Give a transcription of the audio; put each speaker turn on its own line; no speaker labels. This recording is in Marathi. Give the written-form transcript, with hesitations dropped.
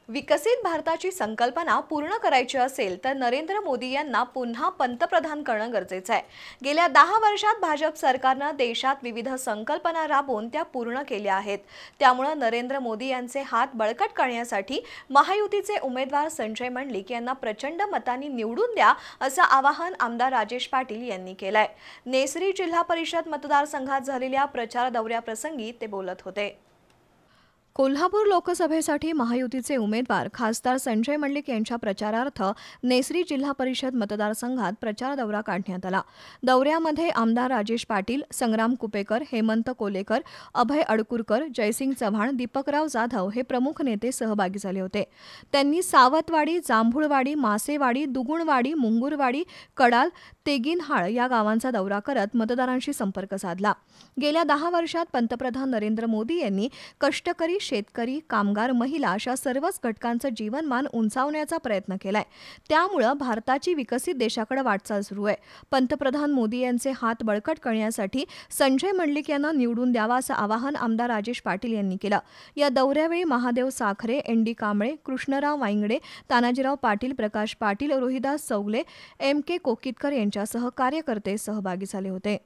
विकसित भारताची संकल्पना पूर्ण करायची असेल तर नरेंद्र मोदी यांना पुन्हा पंतप्रधान करणं गरजेचं आहे। गेल्या 10 वर्षात भाजप सरकारनं देशात विविध संकल्पना राबवून त्या पूर्ण केल्या आहेत। त्यामुळे नरेंद्र मोदी यांचे हात बळकट करण्यासाठी महायुतीचे उमेदवार संजय मंडलिक यांना प्रचंड मतांनी निवडून द्या असं आवाहन आमदार राजेश पाटील यांनी केलंय। नेसरी जिल्हा परिषद मतदारसंघात झालेल्या प्रचार दौऱ्याप्रसंगी ते बोलत होते। कोल्हापूर लोकसभेसाठी महायुतीचे उमेदवार खासदार संजय मंडलिक यांच्या प्रचारार्थ नेसरी जिल्हा परिषद मतदारसंघात प्रचार दौरा काढण्यात आला। दौऱ्यामध्ये आमदार राजेश पाटील, संग्राम कुपेकर, हेमंत कोलेकर, अभय अडकुरकर, जयसिंग चव्हाण, दीपकराव जाधव हे प्रमुख नेते सहभागी झाले होते। त्यांनी सावतवाडी, जांभूळवाडी, मासेवाडी, दुगुणवाडी, मुंगुरवाडी, कडाल, तेगिनहाळ या गावांचा दौरा करत मतदारांशी संपर्क साधला। गेल्या 10 वर्षात पंतप्रधान नरेंद्र मोदी यांनी कष्टकरी, शेतकरी, कामगार, महिला अशा सर्वच घटकांचं जीवनमान उंचावण्याचा प्रयत्न केलाय। त्यामुळे भारताची विकसित देशाकडे वाटचाल सुरू आहे। पंतप्रधान मोदी यांचे हात बळकट करण्यासाठी संजय मंडलिक यांना निवडून द्यावा असं आवाहन आमदार राजेश पाटील यांनी केलं। या दौऱ्यावेळी Mahadev Sakhare, N D Kamble, Krishnarao Wangde, Tanajirao Patil, Prakash Patil, Rohidas Chougale, M के कोकितकर यांच्यासह कार्यकर्ते सहभागी झाले होते।